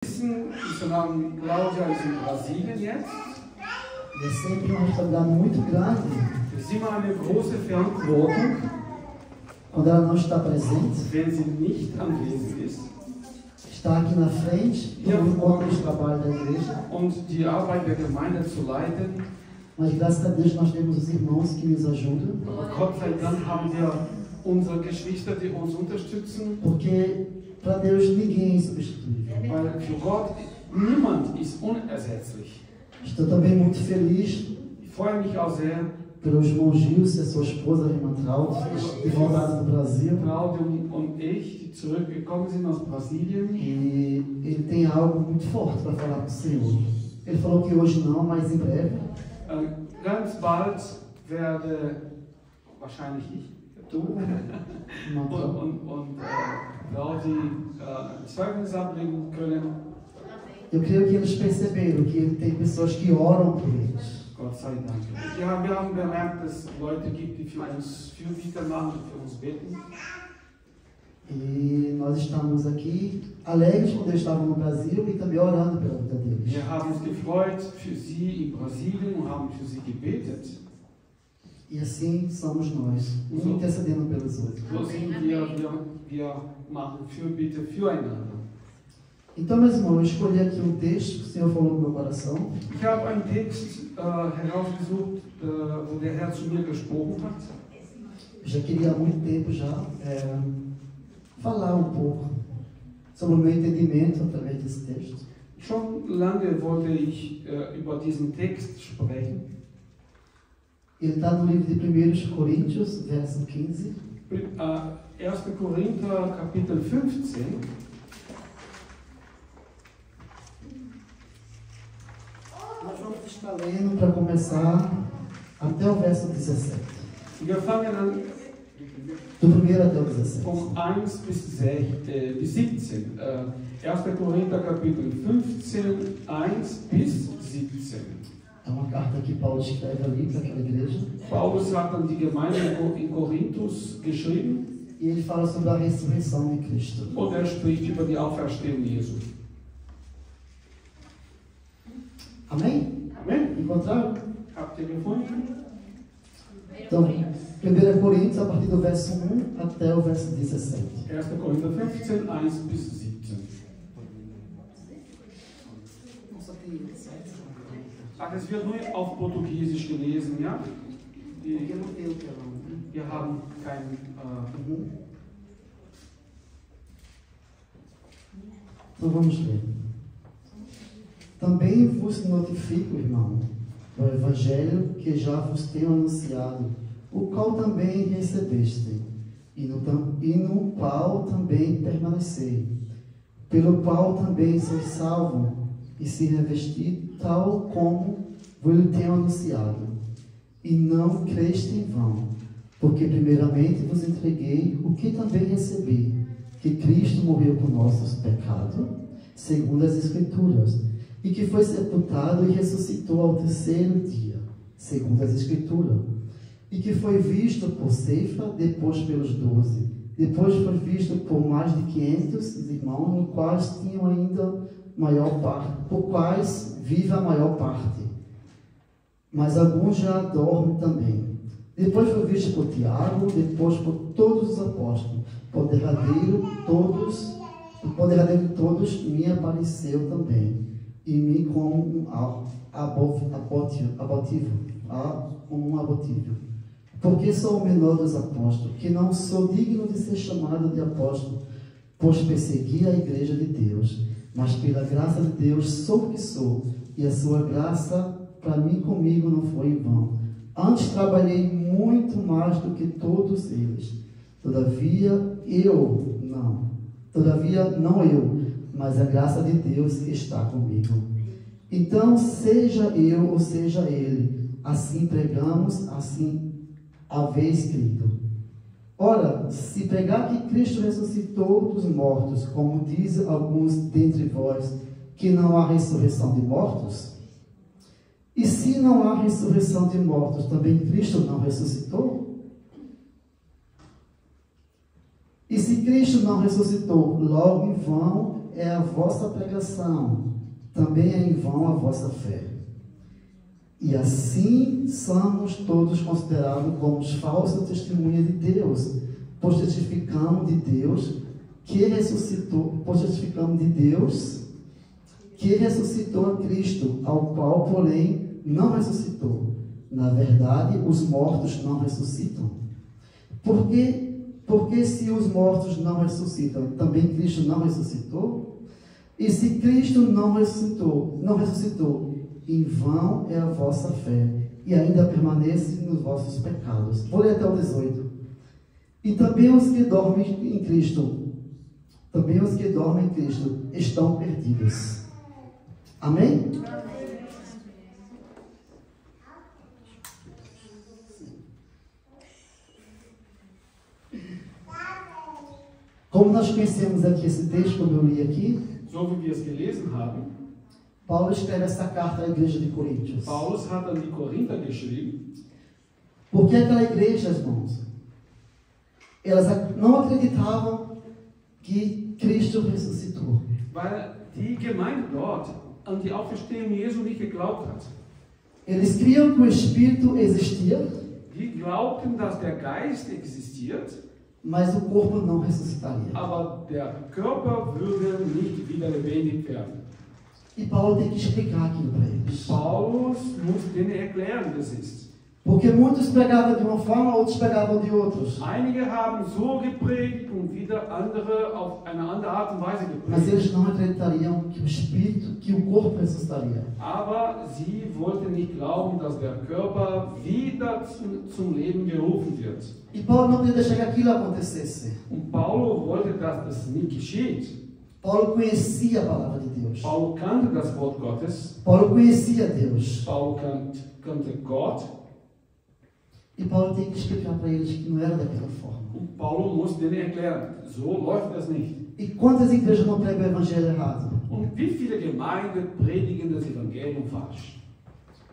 Seu nome Cláudia ist in Brasilien jetzt. É sempre uma responsabilidade muito grande. Es ist immer eine große Verantwortung, Quando ela não está presente, wenn sie nicht anwesend ist está aqui na frente, todo o trabalho da igreja. und die Arbeit der Gemeinde zu leiten. Mas graças a Deus nós temos os irmãos que nos ajudam, Aber Gott sei Dank haben wir unsere Geschwister, die uns unterstützen, porque para Deus ninguém é insubstituível. weil für Gott niemand ist unersetzlich. Estou também muito feliz Ich freue mich auch sehr, pelo irmão Gilson e a sua esposa, a irmã Traut, de voltado do Brasil. Claudium und ich, die zurückgekommen sind aus Brasilien. E ele tem algo muito forte para falar para o Senhor. Ele falou que hoje não, mas em breve. Ganz bald werde wahrscheinlich ich, du und Claudi Zeugnis ablegen können. Eu creio que eles perceberam que ele tem pessoas que oram por eles. Gott sei Dank. Ja, wir haben bemerkt, dass es Leute gibt, die für uns Fürbitter machen und für uns beten. E nós estamos aqui alegres quando eles estavam no Brasil e também orando pela vida deles. Wir haben uns gefreut für sie in Brasilien und haben für sie gebetet. E assim somos nós, um intercedendo pelos outros. So sind wir machen Fürbitte füreinander. Então, meus irmãos, eu escolhi aqui um texto que o Senhor falou no meu coração. Ich habe einen Text herausgesucht, wo der Herr zu mir gesprochen hat. Eu já queria há muito tempo falar um pouco sobre o meu entendimento através desse texto. Schon lange wollte ich über diesen Text sprechen. Ele está no livro de 1 Coríntios, verso 15. 1. Korinther, Kapitel 15. Nós vamos estar lendo para começar até o verso 17. Wir fangen an Do primeiro até o 17. von 1 bis 17. 1. Korinther, Kapitel 15, 1 bis 17. É uma carta que Paulo escreve ali para aquela igreja. Paulus hat an die Gemeinde in Korinthus geschrieben E ele fala sobre a ressurreição de Cristo. und spricht über die Auferstehung Jesu. Amém? Amen? Encontraram? Habt ihr gefunden? Então, 1 Coríntios, a partir do verso 1 até o verso 17. 1. Korinther 15, 1 bis 17. Ach, es wird nur auf Portugiesisch gelesen, ja? Wir haben kein... Então vamos ler. Também vos notifico, irmão, o evangelho que já vos tenho anunciado, o qual também recebeste, e no qual também permanecei, pelo qual também sois salvo, e se revesti tal como vos tenho anunciado. E não creste em vão, porque primeiramente vos entreguei o que também recebi, que Cristo morreu por nossos pecados, segundo as Escrituras, e que foi sepultado e ressuscitou ao terceiro dia, segundo as Escrituras, e que foi visto por Ceifa, depois pelos 12, depois foi visto por mais de 500 irmãos, no quais tinham ainda maior parte, por quais vive a maior parte, mas alguns já dormem também. Depois foi visto por Tiago, depois por todos os apóstolos, por derradeiro de todos me apareceu também, e me como um abortivo, porque sou o menor dos apóstolos, que não sou digno de ser chamado de apóstolo, pois persegui a igreja de Deus, mas pela graça de Deus sou o que sou, e a sua graça para mim comigo não foi em vão. Antes trabalhei muito mais do que todos eles. Todavia não eu, mas a graça de Deus que está comigo. Então, seja eu ou seja ele, assim pregamos, assim haveis crido. Ora, se pregar que Cristo ressuscitou dos mortos, como dizem alguns dentre vós, que não há ressurreição de mortos? E se não há ressurreição de mortos, também Cristo não ressuscitou? E se Cristo não ressuscitou, logo em vão é a vossa pregação, também é em vão a vossa fé. E assim somos todos considerados como falsa testemunha de Deus, pois testificamos de Deus que ressuscitou a Cristo, ao qual, porém, não ressuscitou. Na verdade, os mortos não ressuscitam. Porque se os mortos não ressuscitam, também Cristo não ressuscitou? E se Cristo não ressuscitou, em vão é a vossa fé, e ainda permanece nos vossos pecados. Vou ler até o 18. E também os que dormem em Cristo, estão perdidos. Amém? Como nós conhecemos aqui esse texto, como eu li aqui, So wie wir es gelesen haben, Paulo escreve essa carta à igreja de Coríntios. Paulus hat an die Korinther geschrieben, Porque aquela igreja, irmãos, elas não acreditavam que Cristo ressuscitou. weil die Gemeinde dort an die Auferstehung Jesu nicht geglaubt hat. Eles criam que o Espírito existia, Die glaubten, dass der Geist existiert, mas o corpo não ressuscitaria. aber der Körper würde nicht wieder lebendig werden. E Paulo tem que explicar aquilo para eles. Paulus muss denen erklären, wie das ist. Porque muitos pregavam de uma forma, outros pregavam de outros. Einige haben so gepredigt und wieder andere auf eine andere Art und Weise Mas gepredigt. eles não acreditariam que o Espírito, que o corpo ressuscitaria. Aber sie wollten nicht glauben, dass der Körper wieder zum Leben gerufen wird. E Paulo não queria deixar que aquilo acontecesse. Und Paulo wollte, dass das nicht geschieht. Paulo conhecia a palavra de Deus. Paulo kannte das Wort Gottes. Paulo conhecia Deus. Paulo kannte Gott. E Paulo tem que explicar para eles que não era daquela forma. Und Paulo muss denen erklären, so läuft das nicht. E quantas igrejas não pregam o evangelho errado? Und wie viele Gemeinden predigen das Evangelium falsch?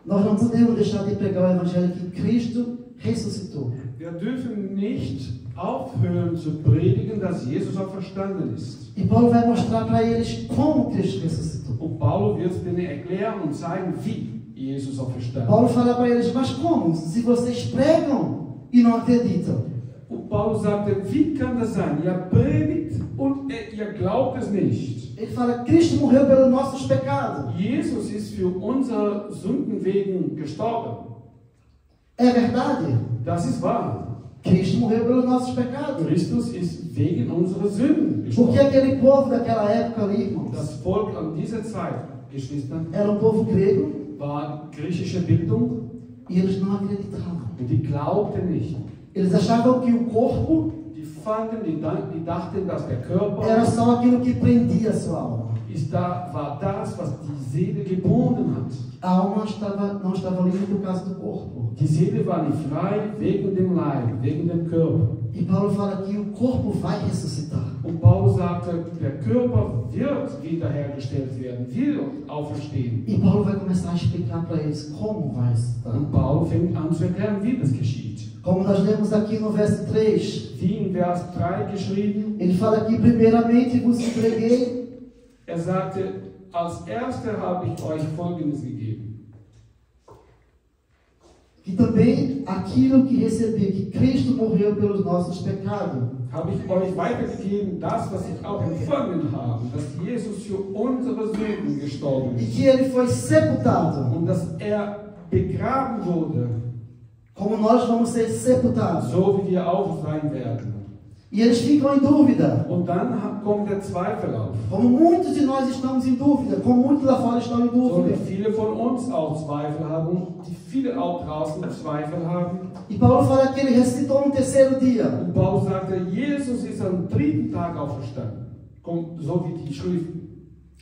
Nós não podemos deixar de pregar o evangelho que Cristo ressuscitou. Wir dürfen nicht aufhören zu predigen, dass Jesus auferstanden ist. E Paulo vai mostrar para eles como Cristo ressuscitou. Und Paulo wird denen erklären und zeigen, wie Jesus auferstanden ist. Paulo fala para eles, mas como? Se vocês pregam e não acreditam. Und Paulus sagte, wie kann das sein? Ihr predigt und ihr glaubt es nicht. Ele fala, Cristo morreu pelos nossos pecados. Jesus ist für unsere Sünden wegen gestorben. É verdade? Das ist wahr. Cristo morreu pelos nossos pecados. Christus ist wegen unserer Sünden Porque gestorben. aquele povo daquela época ali, irmãos, Das Volk an dieser Zeit, Geschwister, era um povo grego war griechische Bildung e eles não acreditavam. und die glaubten nicht. Eles achavam que o corpo Die dachten, dass der Körper era só aquilo que prendia a sua alma. war das, was die Seele gebunden hat. A alma não estava livre por causa do corpo. Die Seele war nicht frei wegen dem Leib, wegen dem Körper. E Paulo fala que o corpo vai ressuscitar. Und Paulus sagte, der Körper wird wiederhergestellt werden, wird auferstehen. E Paulo vai começar a explicar para eles como vai ressuscitar. Und Paulus fängt an zu erklären, wie das geschieht. Como nós lemos aqui no verso 3, Wie in Vers 3 geschrieben, ele fala que primeiramente vos entreguei sagte, als Erster habe ich euch Folgendes gegeben. que também aquilo que recebi, que Cristo morreu pelos nossos pecados. Habe ich euch weitergegeben, das, was ich auch empfangen habe, dass Jesus für unsere Sünden gestorben E ist que ele foi sepultado, und dass begraben wurde, como nós vamos ser sepultados. so wie wir auch sein werden. E eles ficam em dúvida, Und dann kommt der Zweifel auf. como muitos de nós estamos em dúvida, como muitos lá fora estão em So wie dúvida. viele von uns auch Zweifel haben, die viele auch draußen Zweifel haben. E Paulo fala que ele ressuscitou no terceiro dia. Und Paulus sagte, Jesus ist am dritten Tag auferstanden. So wie die Schrift.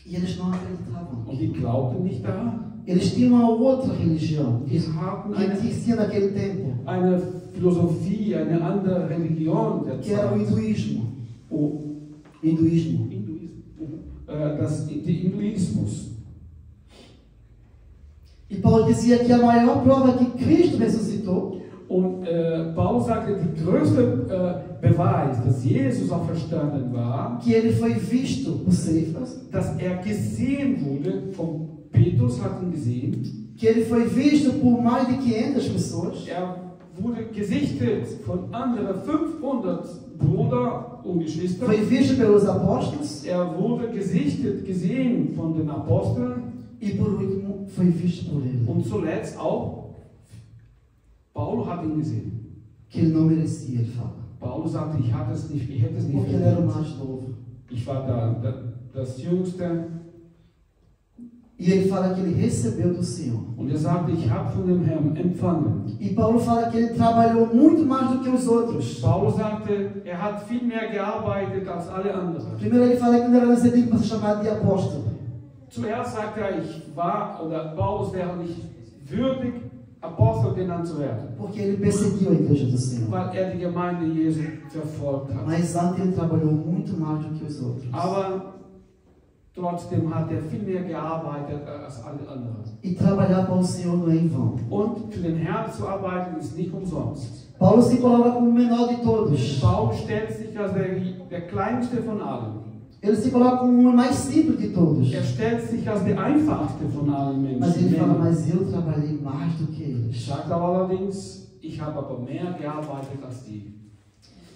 E eles não acreditavam. Und die glaubten nicht daran. Eles tinham uma outra religião que Die hatten existia naquele tempo, eine Philosophie, eine andere Religion der que era o Zeit. hinduísmo. Oh, Hinduísmo. Hinduismus. E Paulo dizia que a maior prova que Cristo ressuscitou Und Paulus sagte, der größte Beweis, dass Jesus auferstanden war, que ele foi visto por Cefas, dass er gesehen wurde, von Petrus hat ihn gesehen, que ele foi visto por mais de 500 pessoas, er wurde gesichtet von anderen 500 Brüder und Geschwister, foi visto pelos apóstolos er wurde gesichtet, gesehen von den Aposteln e por último foi visto por ele, und zuletzt auch Paulus hat ihn gesehen. que ele não merecia, ele fala, Paulus sagte, ich hätte es nicht porque ele era o verdient. mais novo. Ich war da das Jüngste. E ele fala que ele recebeu do Senhor. Und er sagte, ich habe von dem Herrn empfangen. E Paulo fala que ele trabalhou muito mais do que os outros. Paulus sagte, er hat viel mehr gearbeitet als alle anderen. Primeiro ele fala que não era nascido para ser chamado de apóstolo. Zuerst sagte er, Paulus wäre nicht würdig, Apostel genannt zu werden, Porque ele perseguiu a igreja do Senhor. weil er die Gemeinde Jesu verfolgt hat. Mas antes ele trabalhou muito mais do que os outros. Aber trotzdem hat er viel mehr gearbeitet als alle anderen. E trabalhar para o Senhor não é em vão. Und für den Herrn zu arbeiten ist nicht umsonst. Paulo se coloca como o menor de todos. Paulus stellt sich als der kleinste von allen. Ele se coloca como o mais simples de todos. Er stellt sich als der einfachste von allen Mas ele Menschen. fala, mas eu trabalhei mais do que eles. Sagt aber allerdings, ich habe aber mehr gearbeitet als die.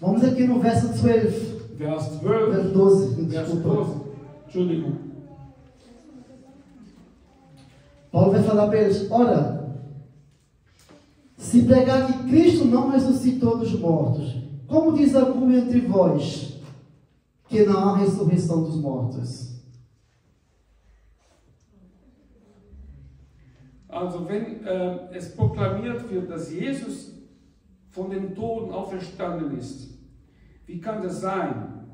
Vamos aqui no verso 12. Vers 12. Verso 12. Vers Desculpa. 12. Entschuldigung. Paulo vai falar para eles, ora, se pregar que Cristo não ressuscitou dos mortos, como diz algum entre vós que não há ressurreição dos mortos? Also wenn es proklamiert wird, dass Jesus von den Toten auferstanden ist, wie kann das sein,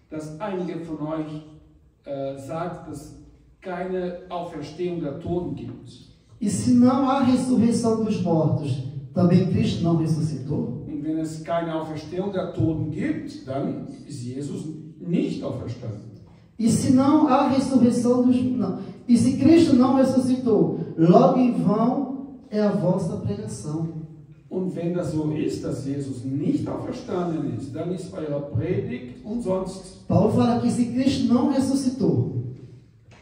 dass einige von euch sagt, dass es keine Auferstehung der Toten gibt? E se não há ressurreição dos mortos, também Cristo não ressuscitou? Und wenn es keine Auferstehung der Toten gibt, dann ist Jesus nicht auferstanden. E se não há ressurreição dos... Não. E se Cristo não ressuscitou, logo em vão é a vossa pregação. Und wenn das so ist, dass Jesus nicht auferstanden ist, dann ist eure Predigt umsonst. Paulo fala que se Cristo não ressuscitou,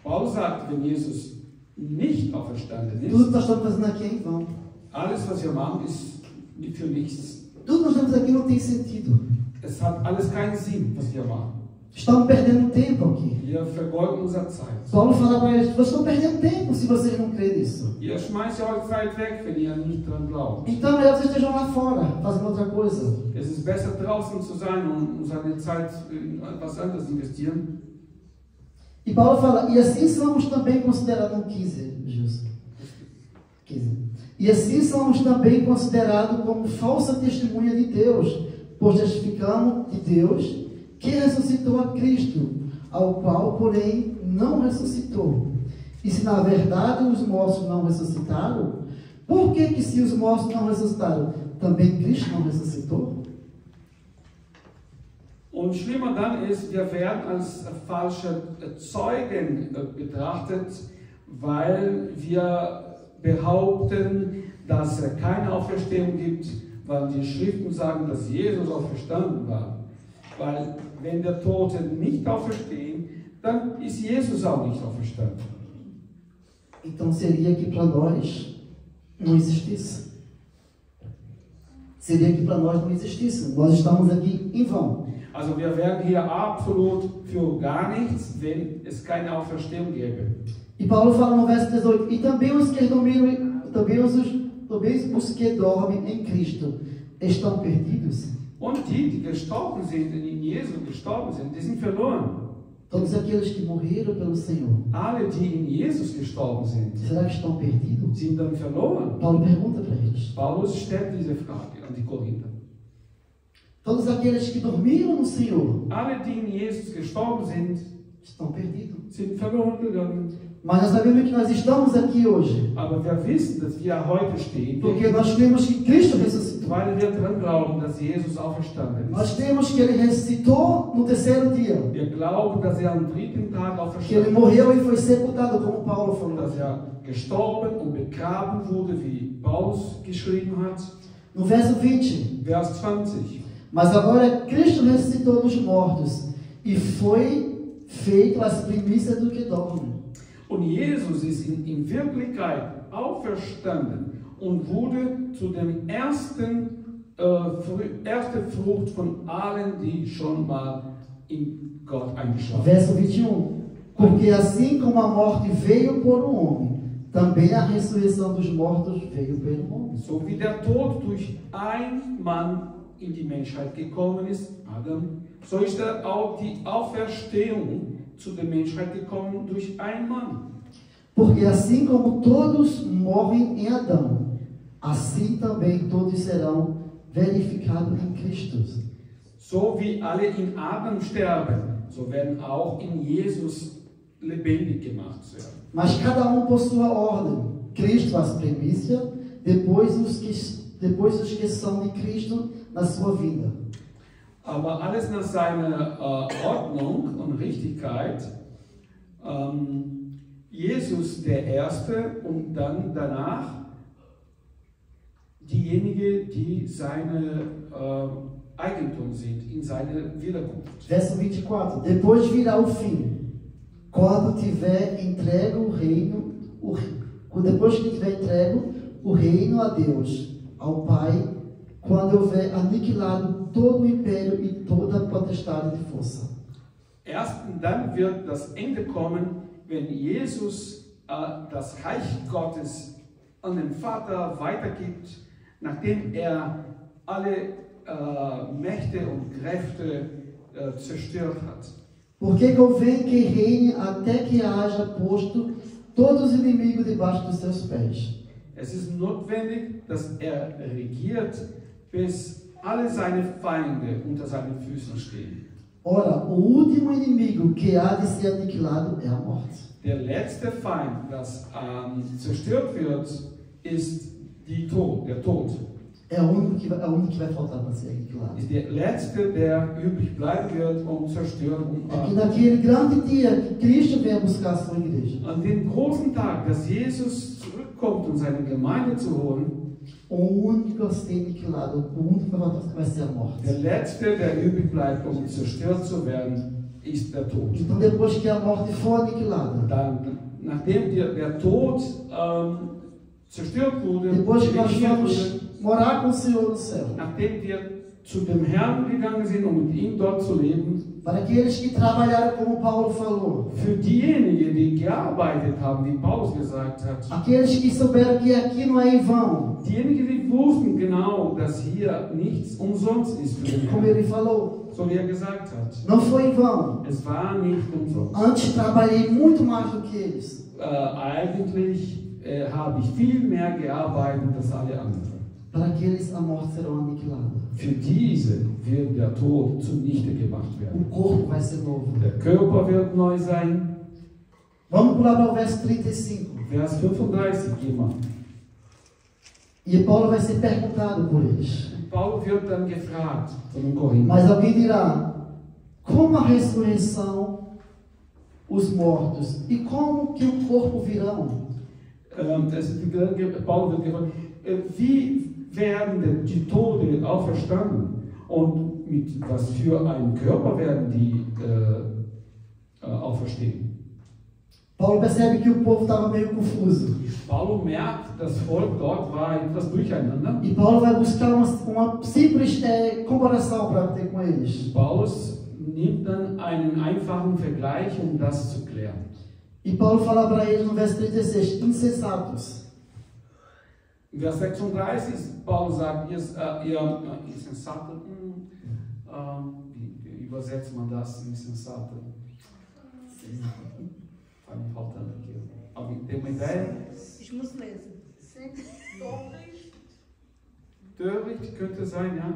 Paulus sagt, wenn Jesus nicht auferstanden tudo que ist, nós estamos fazendo aqui é em vão. alles, was wir machen, ist für nichts. Tudo que nós temos aqui não tem sentido. Es hat alles keinen Sinn, was wir machen. Estamos perdendo tempo aqui. Wir vergeuden unsere Zeit. Paulo fala para eles, vocês estão perdendo tempo se vocês não creem nisso. Ihr schmeißt eure Zeit weg, wenn ihr nicht dran glaubt. Então é melhor vocês estejam lá fora, fazendo outra coisa. Es ist besser, draußen zu sein und seine Zeit in etwas anderes investieren. E Paulo fala, e assim somos também considerados, 15, Gilson. 15. E assim somos também considerados como falsa testemunha de Deus, pois testificamos de Deus que ressuscitou a Cristo, ao qual, porém, não ressuscitou. E se na verdade os mortos não ressuscitaram, por que se os mortos não ressuscitaram, também Cristo não ressuscitou? Und schlimmer dann ist, wir werden als falsche Zeugen betrachtet, weil wir behaupten, dass es keine Auferstehung gibt, weil die Schriften sagen, dass Jesus auferstanden war. Weil wenn der Tote nicht auferstehen, dann ist Jesus auch nicht auferstanden. Então seria que para nós não existisse. Seria que para nós não existisse. Nós estamos aqui em vão. Also wir wären hier absolut für gar nichts, wenn es keine Auferstehung gäbe. E Paulo fala no verso 18, e também os que dormiram, também os que dormem em Cristo estão perdidos. Und die gestorben sind, in Jesus gestorben sind, die sind verloren. Todos aqueles que morreram pelo Senhor, Alle, die in Jesus gestorben sind, será que estão perdidos? sind dann verloren. Paulo pergunta para eles. Paulus stellt diese Frage an die Korinther. Todos aqueles que dormiram no Senhor Alle, die in Jesus gestorben estão perdidos. sind verloren gegangen. Mas nós sabemos que nós estamos aqui hoje, Aber wir wissen, dass wir heute stehen, porque nós cremos que Cristo ressuscitou. weil wir dran glauben, dass Jesus auferstanden Nós ist. cremos que Ele ressuscitou no terceiro dia. Wir glauben, dass am dritten Tag Que Ele auferstanden morreu e foi sepultado, como Paulo ist, falou. dass gestorben und begraben wurde, wie Paulus geschrieben hat. No verso 20. Vers 20. Mas agora Cristo ressuscitou dos mortos e foi feito as primícias do que dorme. Und Jesus ist in Wirklichkeit auferstanden und wurde zu dem erste Frucht von allen, die schon mal in Gott eingeschlafen sind. Verso 21. Porque assim como a morte veio por um homem, também a ressurreição dos mortos veio pelo homem. So wie der Tod durch ein Mann in die Menschheit gekommen ist, Adam, so ist auch die Auferstehung zu der Menschheit gekommen durch einen Mann. Porque assim como todos morrem em Adão, assim também todos serão verificados em Cristo. So wie alle in Adam sterben, so werden auch in Jesus lebendig gemacht werden. Mas cada possui a ordem. Cristo as primícias, depois os que são de Cristo na sua vida. Aber alles nach seiner Ordnung und Richtigkeit. Jesus der Erste und dann danach diejenigen, die seine Eigentum sind, in seiner Wiederkunft. Verso 24. Depois virá o fim. Quando tiver entregue o reino, depois que tiver entregue o reino a Deus, ao Pai, quando houver aniquilado todo o império e toda a potestade de força. Erst dann wird das Ende kommen, wenn Jesus das Reich Gottes an den Vater weitergibt, nachdem alle Mächte und Kräfte zerstört hat. Porque convém que reine até que haja posto todos os inimigos debaixo dos seus pés. Es ist notwendig, dass regiert, bis alle seine Feinde unter seinen Füßen stehen. Ora, o último inimigo que há de ser aniquilado é a morte. Der letzte Feind, das zerstört wird, ist der Tod. É o único que vai faltar para ser aniquilado. Ist der letzte, der übrig bleiben wird, zerstört. É que naquele grande dia que Cristo vem buscar a sua igreja. An dem großen Tag, dass Jesus zurückkommt, seine Gemeinde zu holen, o único a ser aniquilado, o único que vai ser a morte. Der letzte, der übrig bleibt, zerstört zu werden, ist der Tod. Então depois que a morte for aniquilada, nachdem der Tod zerstört wurde, depois que nós vamos morar com o Senhor no céu, nachdem wir zu dem Herrn gegangen sind, mit ihm dort zu leben, para aqueles que trabalharam como Paulo falou, für diejenigen, die gearbeitet haben, wie Paulus gesagt hat, aqueles que souberam que aqui não é em vão, diejenigen, die wussten genau, dass hier nichts umsonst ist für den como Herrn, ele falou, so wie gesagt hat. não foi em vão. Es war nicht umsonst. Antes trabalhei muito mais do que eles. Eigentlich habe ich viel mehr gearbeitet als alle anderen. Para aqueles a morte será aniquilada. Für diese wird der Tod zunichte gemacht O werden. corpo vai ser novo. Der Körper wird neu sein. Vamos pular para o verso 35. Vers 35, jemand. E Paulo vai ser perguntado por eles. Paulus wird dann gefragt von den Korinthern. Mas alguém dirá: como a ressurreição, os mortos, e como que o corpo virão? Paulus wird gefragt, wie werden denn die Tote auferstanden und mit was für einem Körper werden die auferstehen? Paulo percebe que o povo estava meio confuso. Paulo merkt, das Volk dort war etwas durcheinander. E Paulo vai buscar uma simples comparação para ter com eles. Paulus nimmt dann einen einfachen Vergleich, das zu klären. E Paulo fala para eles no verso 36, insensatos. In Vers 36, Paulus sagt, ihr Insensate, wie übersetzt man das, Insensate? Alguém tem uma ideia? Ich muss lesen. Töricht könnte sein, ja.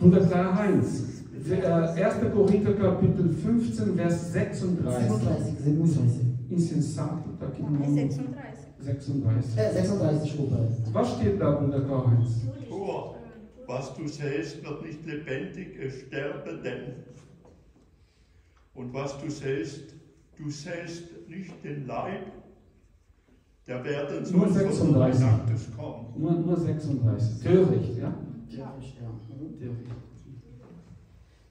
Bruder Karl-Heinz, 1. Korinther Kapitel 15, Vers 36. 36. Insensato, tá aqui no É 36. 36. 36, desculpa. Was steht da, Bruder Karl-Heinz? Tor, was du säst, wird nicht lebendig, es sterbe denn. Und was du säst nicht den Leib, Der werden Nur sonst 36. kommen. Nur 36. Töricht, ja?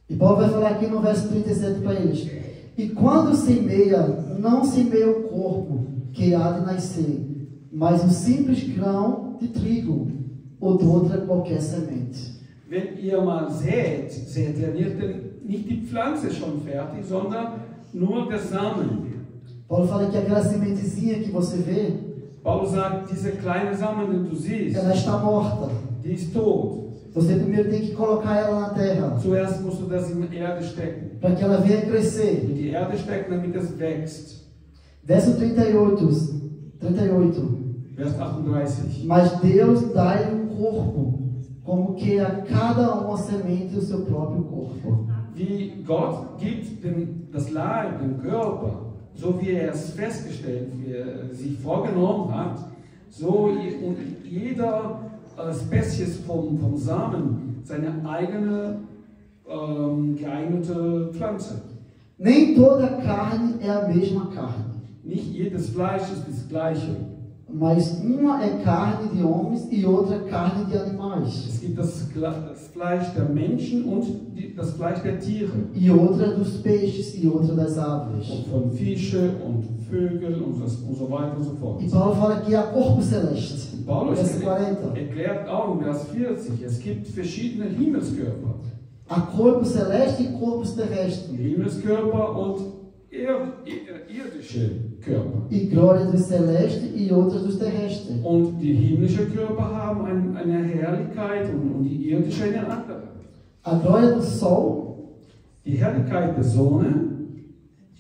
E Paulo vai falar aqui no verso 37 para eles: e quando semeia, não semeia o corpo que há de nascer, mas um simples grão de trigo ou de outra qualquer semente. Wenn ihr mal sät, sät ihr nicht die Pflanze schon fertig, sondern nur der Samen. Paulo fala que aquela sementezinha que você vê, Paulo sagt, diese kleine Samen, die du siehst, ela está morta. die ist tot. Você primeiro tem que colocar ela na terra, Zuerst musst du das in die Erde stecken. para que ela venha crescer. In die Erde stecken, damit es wächst. Verso 38. Vers 38. Mas Deus dá-lhe um corpo, como que a cada uma semente o seu próprio corpo. Wie Gott gibt das Leib, den Körper, so wie er es festgestellt, wie er sich vorgenommen hat, so und jeder Spezies vom Samen seine eigene geeignete Pflanze. Nem toda carne é a mesma carne, Nicht jedes Fleisch ist das gleiche. mas uma é carne de homens e outra carne de animais, Es gibt das Fleisch der Menschen und das Fleisch der Tiere. e outra dos peixes e outra das aves. Und von Fische und Vögeln und so weiter und so fort. E Paulo fala que há corpo celeste. Paulus Verso 40. erklärt auch in Vers 40, es gibt verschiedene Himmelskörper. Há corpo celeste e corpos terrestres. Himmelskörper und irdische Körper. E glória dos celestes e outras dos terrestres. Und die himmlischen Körper haben eine Herrlichkeit und die irdische eine andere. A glória do sol Die Herrlichkeit der Sonne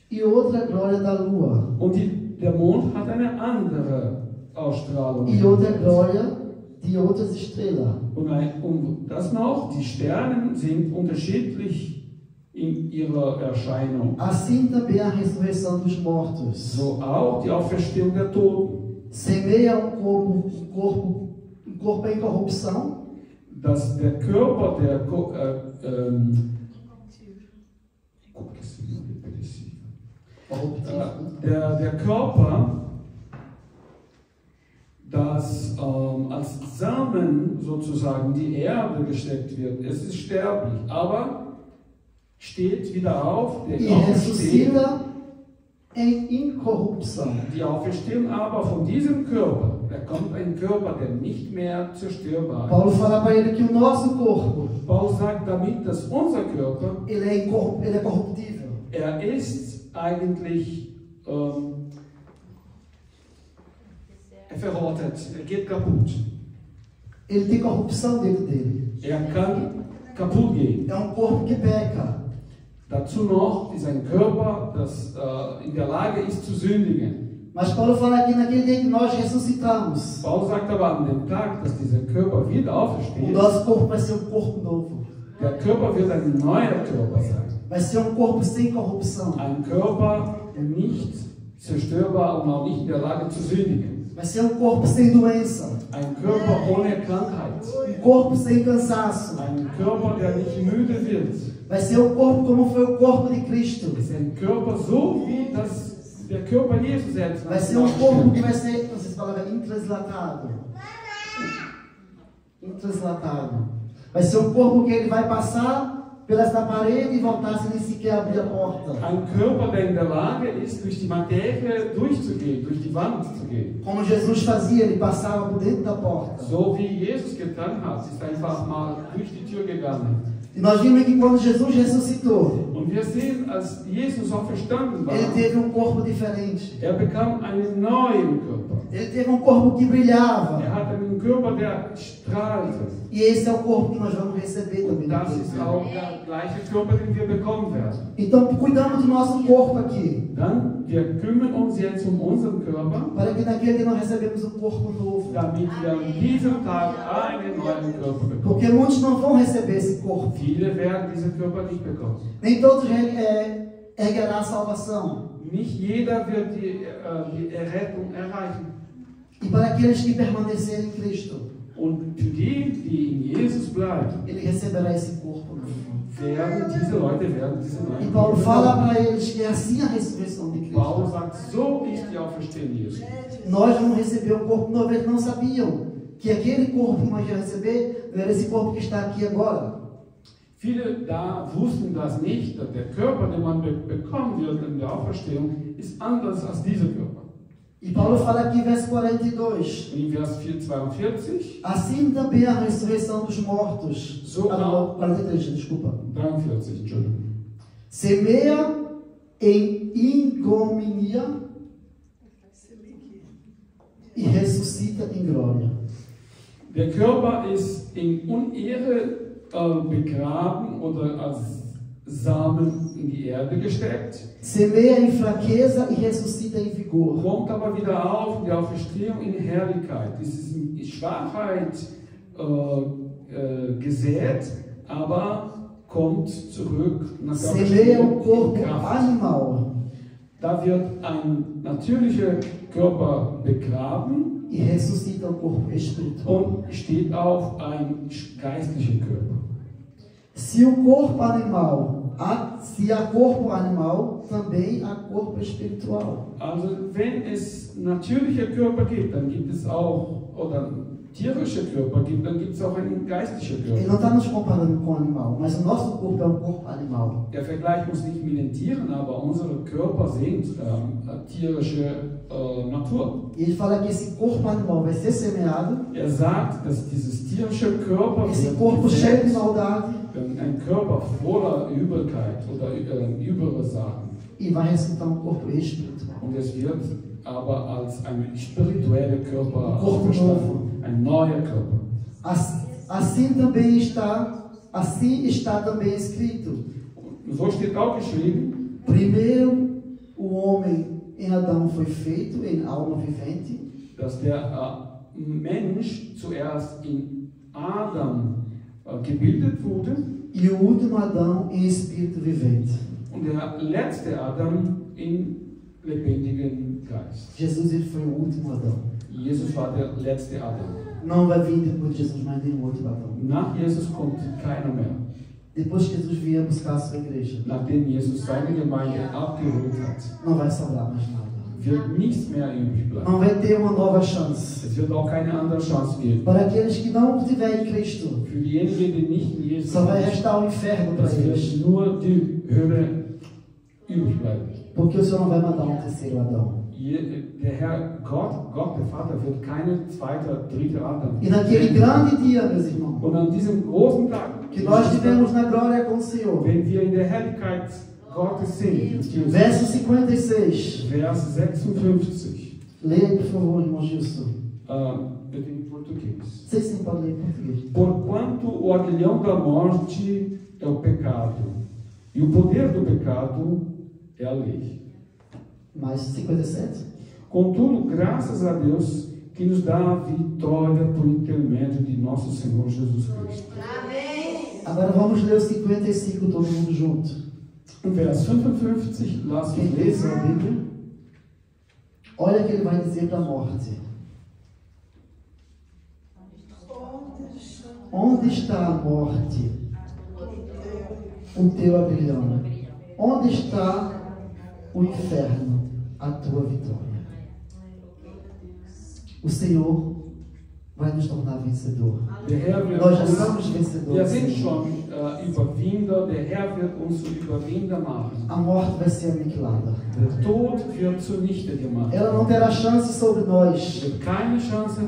e outra glória da lua. und der Mond hat eine andere Ausstrahlung. E outra glória de outras estrelas. Und das noch, die Sterne sind unterschiedlich in ihrer Erscheinung. Assim também a ressurreição dos mortos. So auch die Auferstehung der Toten. Semeia um corpo em corrupção, Dass der Körper, der Körper, das als Samen sozusagen die Erde gesteckt wird, es ist sterblich, aber steht wieder auf, der e aufersteht. ressuscita em incorrupção. Die Auferstehung aber von diesem Körper, da kommt ein Körper, der nicht mehr zerstörbar Paulo ist. fala para ele que o nosso corpo, Paulus sagt damit, dass unser Körper, ele é corruptível. er ist eigentlich er verrottet, er geht kaputt. Ele tem corrupção dentro dele. Er kann kaputt gehen. É um corpo que peca. Dazu noch ist ein Körper, das in der Lage ist zu sündigen. Mas Paulo fala aqui naquele dia que nós ressuscitamos. Paulus sagt aber an dem Tag, dass dieser Körper wieder O aufersteht, nosso corpo vai ser um corpo novo. der Körper wird ein neuer Körper sein. Vai ser um corpo sem corrupção. Ein Körper nicht zerstörbar und auch nicht in der Lage zu sündigen. Vai ser um corpo sem doença. Ein Körper ohne Krankheit. Um corpo sem cansaço. Ein Körper, der nicht müde wird. Vai ser um corpo como foi o corpo de Cristo. Ist ein Körper so wie der Körper Jesus selbst. Vai ser um corpo que vai ser, não sei se fala, intranslatado. Intranslatado. Vai ser um corpo que ele vai passar pela esta parede e voltar sem nem sequer abrir a porta. Ein Körper, der in der Lage ist, durch die Materie durchzugehen, durch die Wand zu gehen. Como Jesus fazia, ele passava por dentro da porta. So wie Jesus getan hat, ist einfach mal durch die Tür gegangen. E nós vimos que quando Jesus ressuscitou, Und wir sehen, als Jesus auferstanden war, ele teve um corpo diferente. er bekam einen neuen Körper. Ele teve um corpo que brilhava. Er hat einen Körper, der strahlte. E esse é o corpo que nós vamos receber também. Und das ist auch der gleiche Körper, den wir bekommen werden. Então, cuidamos do nosso corpo aqui, Dann, wir kümmern uns jetzt um unseren Körper, para que naquele dia nós recebemos um corpo novo. damit wir an diesem Tag einen neuen Körper bekommen. Porque muitos não vão receber esse corpo. Viele werden diesen Körper nicht bekommen. Nem todos erguerão a salvação. Nicht jeder wird die Errettung erreichen. E para aqueles que permanecerem em Cristo, Und für die in Jesus bleiben, ele receberá esse corpo novo. werden diese Leute diese E neuen Paulo Körper fala bekommen. para eles que é assim a ressurreição de Cristo. Paulo sagt, so ist die Auferstehung Jesu. Nós vamos receber um corpo novo, eles não sabiam que aquele corpo que nós ia receber não era esse corpo que está aqui agora. Viele da wussten das nicht, dass der Körper, den man bekommen wird in der Auferstehung, ist anders als dieser Körper. E Paulo fala aqui, verso 42. Und in Vers 4,42, Assim também a ressurreição dos mortos. So, 43, desculpa. 43, Entschuldigung. Semeia em ignomínia e ressuscita em glória. Der Körper ist in Unehre begraben oder als Samen in die Erde gesteckt, Semeia em fraqueza e ressuscita em vigor. kommt aber wieder auf in die Auferstehung in Herrlichkeit. Es ist in Schwachheit gesät, aber kommt zurück nach der Semeia o Auferstehung in corpo Kraft. animal Da wird ein natürlicher Körper begraben e ressuscita o corpo espiritual. und steht auf ein geistlicher Körper. Se há corpo animal, também há corpo espiritual. Also wenn es natürliche Körper gibt, dann gibt es auch, oder tierische Körper gibt, dann gibt es auch einen geistlichen Ele Körper. não está nos comparando com o animal, mas o nosso corpo é um corpo animal. Der Vergleich muss nicht mit den Tieren, aber unsere Körper sind tierische Natur. E ele fala que esse corpo animal vai ser semeado, Sagt, dass dieses tierische Körper esse corpo cheio de wird maldade, ein Körper voller Übelkeit oder übere Sachen. e vai ressuscitar um corpo espiritual. Und es wird aber als ein spiritueller Körper Corpo auferstanden. novo. Ein neuer Körper. Assim está também escrito. So steht auch geschrieben, Primeiro o homem em Adão foi feito em alma vivente, dass der Mensch zuerst in Adam gebildet wurde e o último Adão em espírito vivente. und der letzte Adam in lebendigen Geist. Jesus ele foi o último Adão. Jesus war der letzte Adam. Não vai vir depois de Jesus mais nenhum outro Adão. Nach Jesus kommt keiner mehr. Depois que Jesus vier buscar a sua igreja, Nachdem Jesus seine Gemeinde abgeholt hat, não vai sobrar mais nada. wird nichts mehr übrig bleiben. Não vai ter uma nova chance. Es wird auch keine andere Chance geben. Para aqueles que não tiverem Cristo, Für diejenigen, die nicht in Jesus só vai sind, restar o inferno para es eles. wird nur die Hölle übrig bleiben. Porque o Senhor não vai mandar um terceiro Adão. Der Herr Gott der Vater wird keine zweite, dritte Adam. E naquele grande dia, meus irmãos, Und an diesem großen Tag, que nós tivemos na glória com o Senhor, wenn wir in der Herrlichkeit Gottes sind, mit Jesus, verso 56. Vers 56, Leia aí, por favor, irmão Gilson. wird in Português. Sei se pode ler em português. Porquanto o aguilhão da morte é o pecado, e o poder do pecado é a lei. Mais 57. Contudo, graças a Deus que nos dá a vitória por intermédio de nosso Senhor Jesus Cristo. Agora vamos ler o 55 todo mundo junto. Im Vers 55, lass Quem uns lê lesen. a Bíblia? Olha o que ele vai dizer para a morte. Onde está a morte? O teu aguilhão. Onde está o inferno? A tua vitória. O Senhor vai nos tornar vencedor. Der Herr wird Nós já uns, somos wir vencedores. sind Senhor. schon Überwinder, der Herr wird uns zu Überwinder machen. A morte vai ser aniquilada. Der Tod wird zunichte gemacht. Ela não terá chance sobre Es nós. wird keine Chance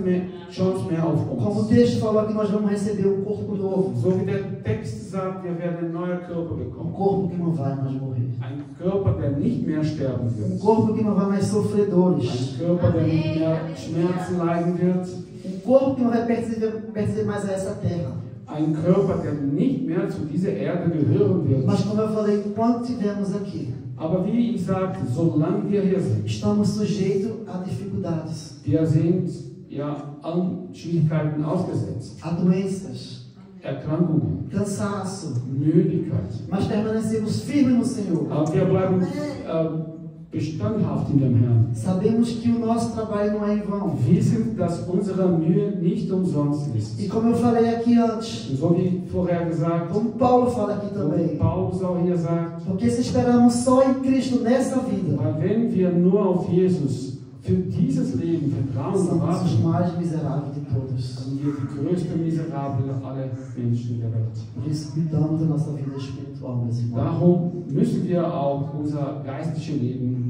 mehr auf Como o uns. texto falou que nós vamos receber um corpo novo. So wie der Text sagt, wir werden einen neuen Körper Um bekommen. corpo que não vai mais morrer. Ein Körper, der nicht mehr sterben Um wird. corpo que não vai mais sofrer dores. Ein Körper, der nicht mehr Schmerzen leiden wird. Um corpo que não vai pertencer mais a essa terra. Ein Körper, der nicht mehr zu dieser Erde gehören wird. Mas como eu falei, enquanto estivermos aqui, Aber wie ich sagte, solange wir hier sind, estamos sujeitos a dificuldades, wir sind ja an Schwierigkeiten ausgesetzt. a doenças, Erkrankungen, cansaço. Müdigkeit. Mas permanecemos firmes no Senhor. Aber wir bleiben standhaft in dem Herrn. Sabemos que o nosso trabalho não é em vão. Wissen, dass unsere Mühe nicht umsonst ist. E como eu falei aqui antes, Und so wie vorher gesagt, como Paulo fala aqui so wie também, Paulus auch hier sagt, porque se esperamos só em Cristo nessa vida, weil wenn wir nur auf Jesus für dieses Leben vertrauen und somos os warten, mais miseráveis de todos. sind wir die größte Miserable aller Menschen der Welt. Por isso, cuidamos da nossa vida espiritual, meus irmãos. Darum müssen wir auch unser geistliches Leben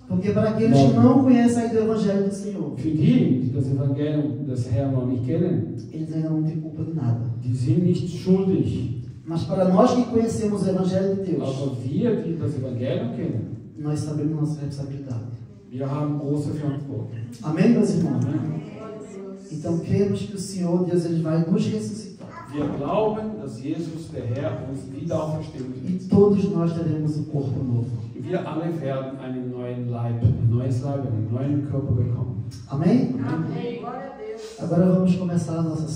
Porque para aqueles que não conhecem ainda o Evangelho do Senhor, für die, die das Evangelium des Herrn noch nicht kennen, eles ainda não têm culpa de nada. die sind nicht schuldig. Mas para nós que conhecemos o Evangelho de Deus, Aber wir, die das Evangelium kennen, nós sabemos nossa responsabilidade. wir haben große Verantwortung. Amém, meus irmãos? Amen. Então cremos que o Senhor, Deus, ele vai nos ressuscitar. Wir glauben, dass Jesus, der Herr, uns wieder auferstehen E wird. todos nós teremos um corpo novo. Wir alle werden einen neuen Leib, ein neues Leib, einen neuen Körper bekommen. Amém? Amém. Glória a Deus. Agora vamos começar a nossa